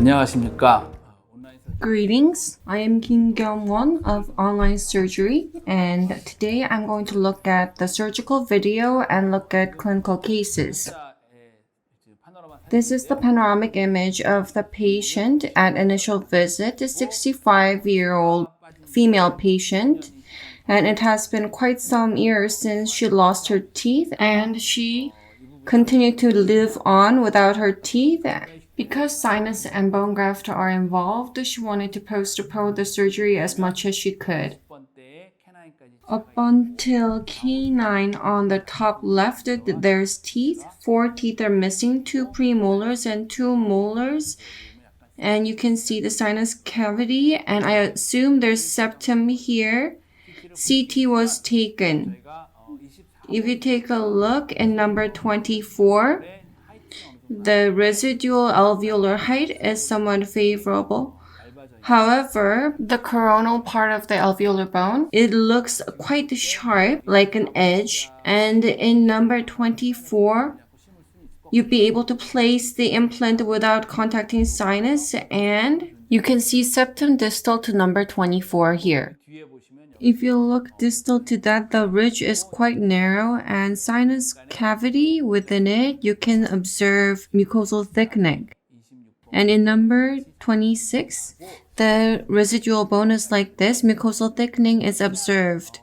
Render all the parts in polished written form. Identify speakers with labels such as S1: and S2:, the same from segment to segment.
S1: 안녕하십니까.
S2: Greetings, I am Kim Kyung-won of Online Surgery, and today I'm going to look at the surgical video and look at clinical cases. This is the panoramic image of the patient at initial visit, a 65-year-old female patient, and it has been quite some years since she lost her teeth and she continued to live on without her teeth. Because sinus and bone graft are involved, she wanted to postpone the surgery as much as she could. Up until canine on the top left, there's teeth. 4 teeth are missing, 2 premolars and 2 molars. And you can see the sinus cavity, and I assume there's septum here. CT was taken. If you take a look in number 24, the residual alveolar height is somewhat favorable. However, the coronal part of the alveolar bone, it looks quite sharp, like an edge. And in number 24, you'd be able to place the implant without contacting sinus, and you can see septum distal to number 24 here. If you look distal to that, the ridge is quite narrow, and sinus cavity within it, you can observe mucosal thickening. And in number 26, the residual bone is like this. Mucosal thickening is observed.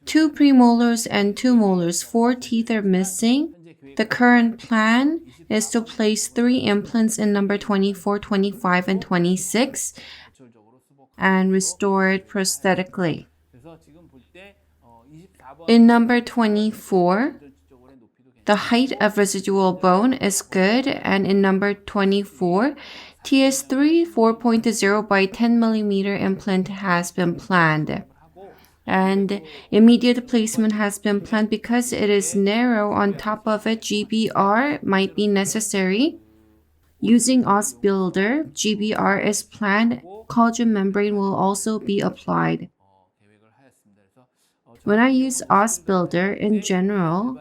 S2: 2 premolars and 2 molars, 4 teeth are missing. The current plan is to place 3 implants in number 24, 25, and 26 and restore it prosthetically. In number 24, the height of residual bone is good, and in number 24, TS3 4.0 by 10 mm implant has been planned. And immediate placement has been planned because it is narrow. On top of it, GBR might be necessary. Using OsBuilder, GBR is planned. Collagen membrane will also be applied. When I use OsBuilder, in general,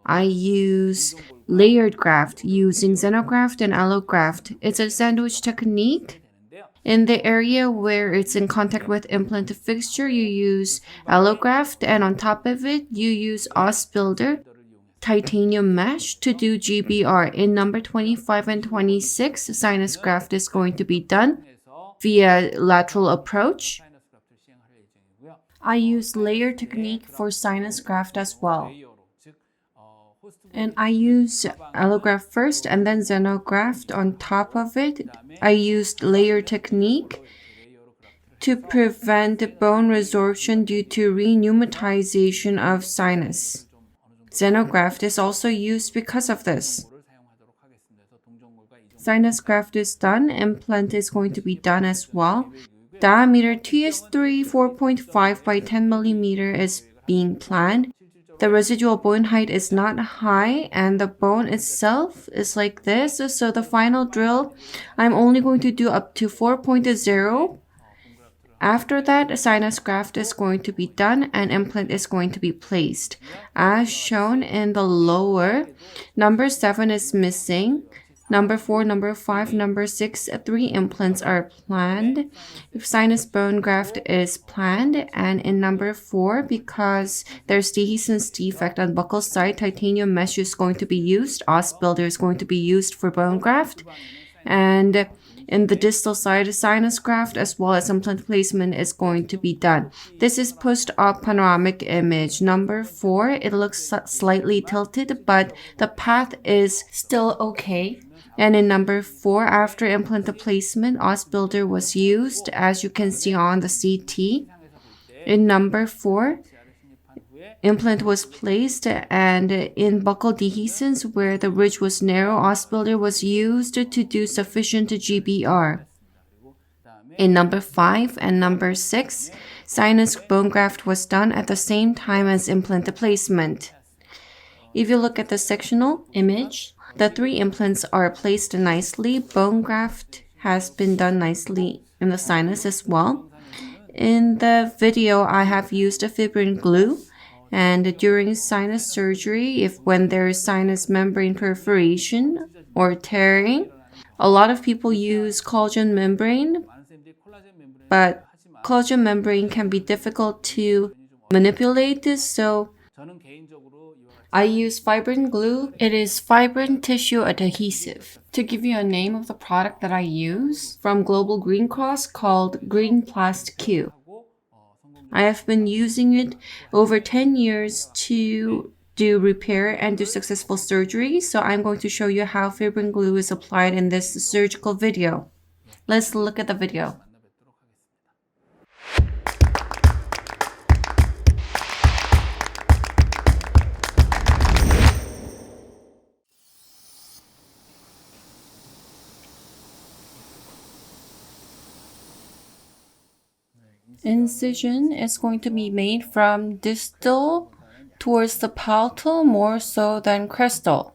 S2: I use layered graft using xenograft and allograft. It's a sandwich technique. In the area where it's in contact with implant fixture, you use allograft, and on top of it, you use OsBuilder titanium mesh to do GBR. In number 25 and 26, sinus graft is going to be done via lateral approach. I use layer technique for sinus graft as well. And I use allograft first and then xenograft on top of it. I used layer technique to prevent bone resorption due to repneumatization of sinus. Xenograft is also used because of this. Sinus graft is done. Implant is going to be done as well. Diameter TS3 4.5 by 10 mm is being planned. The residual bone height is not high, and the bone itself is like this. So the final drill, I'm only going to do up to 4.0. After that, sinus graft is going to be done and implant is going to be placed. As shown in the lower, number 7 is missing. Number 4, number 5, number 6, 3 implants are planned. If sinus bone graft is planned, and in number 4, because there's dehiscence defect on buccal side, titanium mesh is going to be used. OsBuilder is going to be used for bone graft. And in the distal side, sinus graft as well as implant placement is going to be done. This is post-op panoramic image. Number 4, it looks slightly tilted, but the path is still okay. And in number 4, after implant placement, OsBuilder was used, as you can see on the CT. In number 4, implant was placed, and in buccal dehiscence, where the ridge was narrow, OsBuilder was used to do sufficient GBR. In number 5 and number 6, sinus bone graft was done at the same time as implant placement. If you look at the sectional image, the 3 implants are placed nicely. Bone graft has been done nicely in the sinus as well. In the video, I have used a fibrin glue, and during sinus surgery, when there is sinus membrane perforation or tearing, A lot of people use collagen membrane, but collagen membrane can be difficult to manipulate, so I use fibrin glue. It is fibrin tissue adhesive. To give you a name of the product that I use, from Global Green Cross, called Green Plast Q. I have been using it over 10 years to do repair and do successful surgery, so I'm going to show you how fibrin glue is applied in this surgical video. Let's look at the video. Incision is going to be made from distal towards the palatal more so than crestal.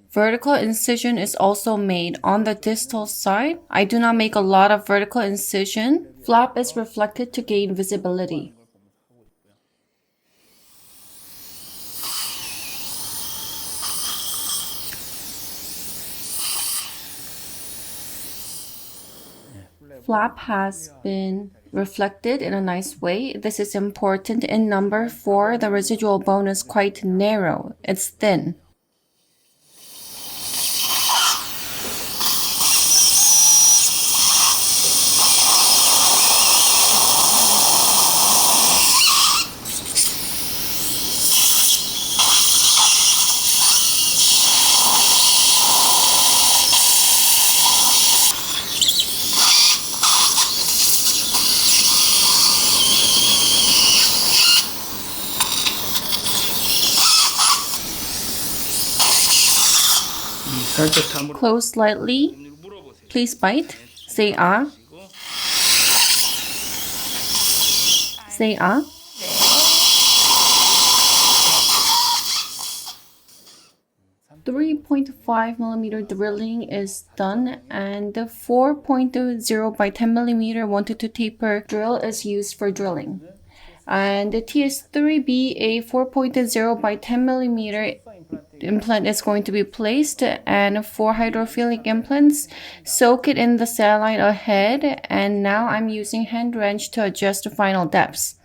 S2: Vertical incision is also made on the distal side. I do not make a lot of vertical incision. Flap is reflected to gain visibility. Flap has been reflected in a nice way. This is important in number 4. The residual bone is quite narrow. It's thin. Close slightly. Please bite. Say ah. Say ah. .5mm drilling is done, and the 4.0 by 10mm 1-2 taper drill is used for drilling. And the TS3B, a 4.0 by 10mm implant is going to be placed, and 4 hydrophilic implants. Soak it in the saline ahead, and now I'm using hand wrench to adjust the final depths.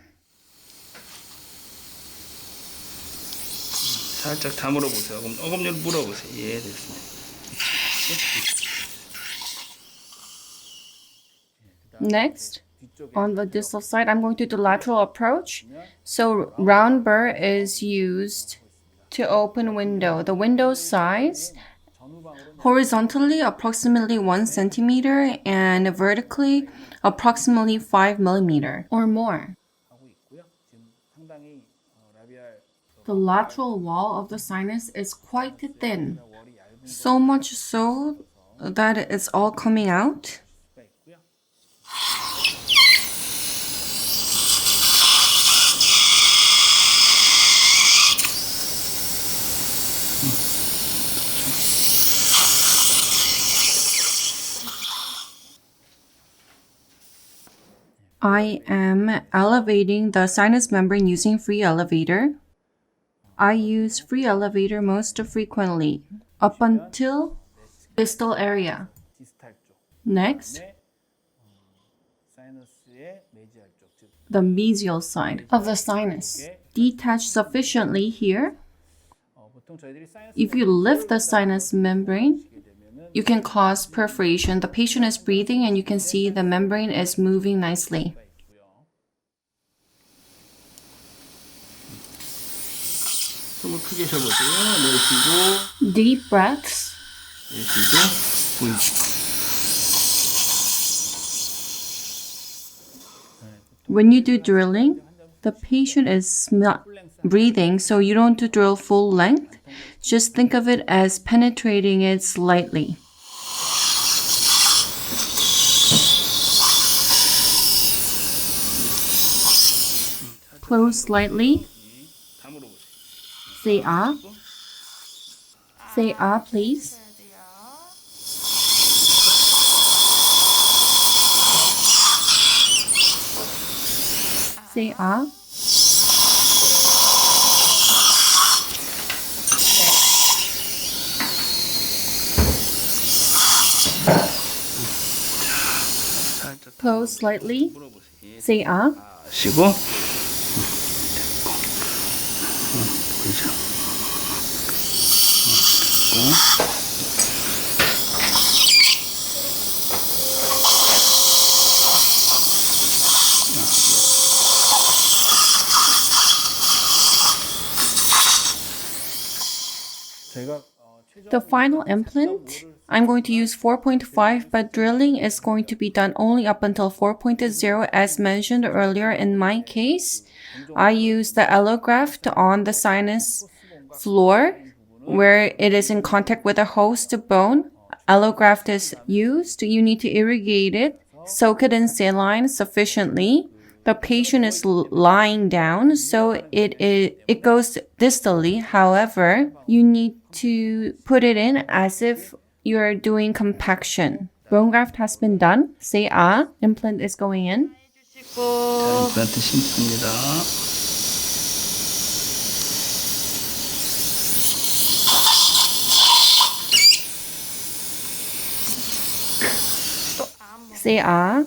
S1: 살짝 다 물어보세요. 그럼 어금니를 물어보세요. 예, 됐습니다.
S2: Next, on the distal side, I'm going to do lateral approach. So round burr is used to open window. The window size, horizontally approximately 1 centimeter and vertically approximately 5mm or more. The lateral wall of the sinus is quite thin, so much so that it's all coming out. I am elevating the sinus membrane using free elevator. I use free elevator most frequently, up until distal area. Next, the mesial side of the sinus. Detach sufficiently here. If you lift the sinus membrane, you can cause perforation. The patient is breathing and you can see the membrane is moving nicely.
S1: 숨을 크게 쉬어보세요. 내쉬고.
S2: Deep breaths.
S1: 내쉬고.
S2: When you do drilling, the patient is not breathing, so you don't drill full length. Just think of it as penetrating it slightly. Close slightly. Say ah. Say ah, please. Say ah. close slightly.
S1: 물어보세요.
S2: Say ah.
S1: 하시고 보이죠?
S2: The final implant, I'm going to use 4.5, but drilling is going to be done only up until 4.0 as mentioned earlier. In my case, I use the allograft on the sinus floor where it is in contact with the host bone. Allograft is used. You need to irrigate it, soak it in saline sufficiently. The patient is lying down, so it goes distally. However, you need to put it in as if you're doing compaction. Bone graft has been done. Say ah. Implant is going in.
S1: 자, 임플란트 심습니다.
S2: Say ah.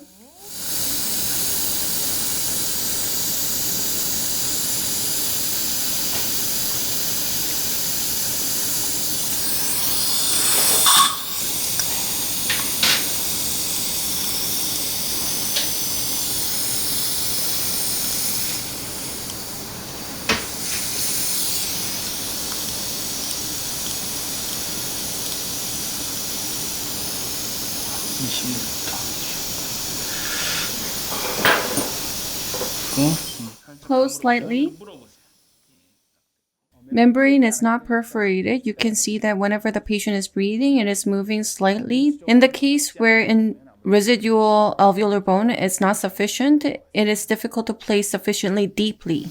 S2: Close slightly. Membrane is not perforated. You can see that whenever the patient is breathing, it is moving slightly. In the case where in residual alveolar bone is not sufficient, it is difficult to place sufficiently deeply.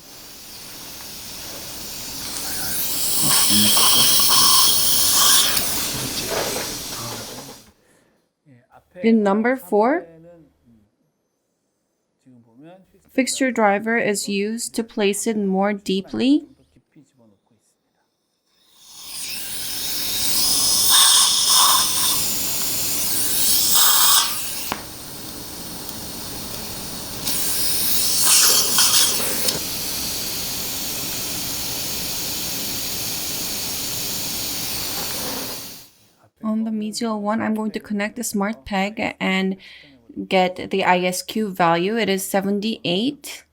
S2: In number 4, fixture driver is used to place it more deeply. On the medial one, I'm going to connect the smart peg and get the ISQ value. It is 78.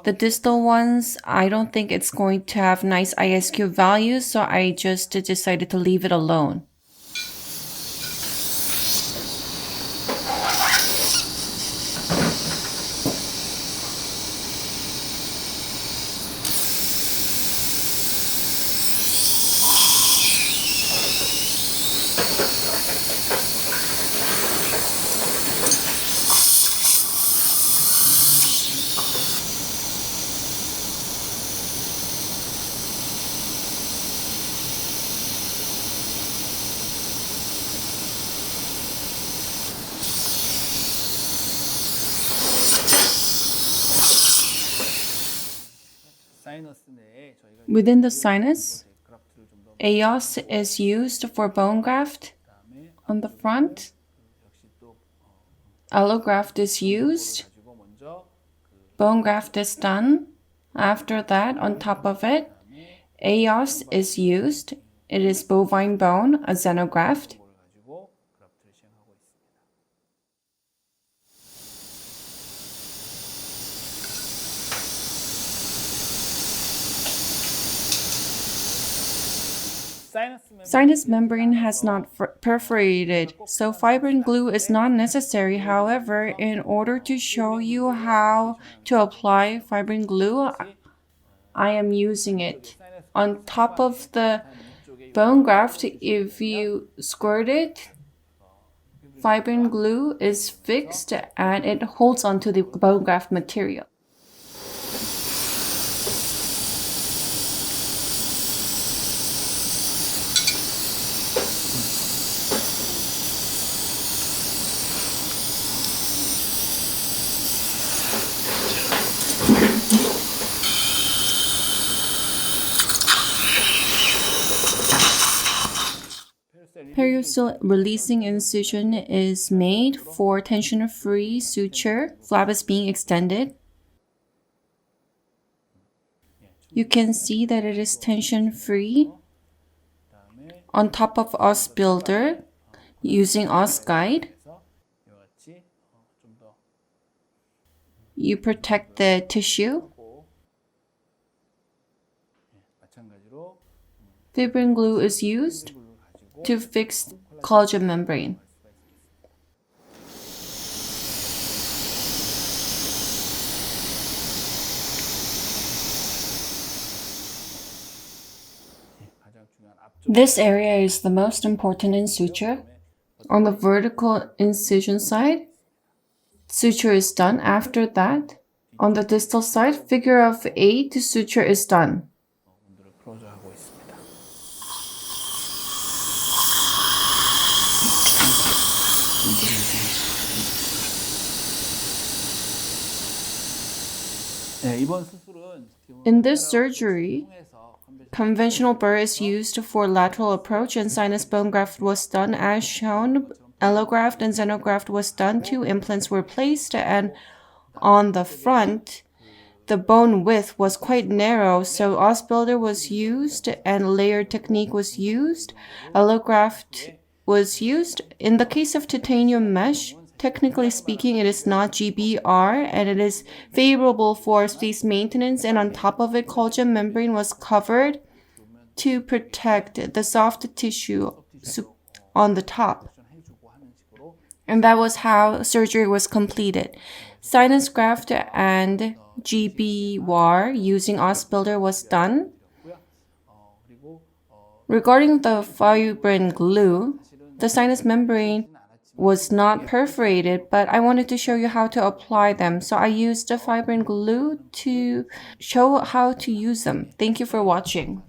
S2: The distal ones, I don't think it's going to have nice ISQ values, so I just decided to leave it alone. Within the sinus, EOS is used for bone graft on the front. Allograft is used. Bone graft is done. After that, on top of it, EOS is used. It is bovine bone, a xenograft. Sinus membrane has not perforated, so fibrin glue is not necessary. However, in order to show you how to apply fibrin glue, I am using it. On top of the bone graft, if you squirt it, fibrin glue is fixed and it holds onto the bone graft material. Periosteal releasing incision is made for tension-free suture. Flap is being extended. You can see that it is tension-free. On top of os builder, using os guide, you protect the tissue. Fibrin glue is used to fix collagen membrane. This area is the most important in suture. On the vertical incision side, suture is done. After that, on the distal side, figure of 8 suture is done. In this surgery, conventional burr is used for lateral approach and sinus bone graft was done as shown. Allograft and xenograft was done. 2 implants were placed, and on the front, the bone width was quite narrow, so os builder was used and layer technique was used. Allograft was used. In the case of titanium mesh, technically speaking, it is not GBR and it is favorable for space maintenance, and on top of it, collagen membrane was covered to protect the soft tissue on the top. And that was how surgery was completed. Sinus graft and GBR using os builder was done. Regarding the fibrin glue, the sinus membrane was not perforated, but I wanted to show you how to apply them. So I used the fibrin glue to show how to use them. Thank you for watching.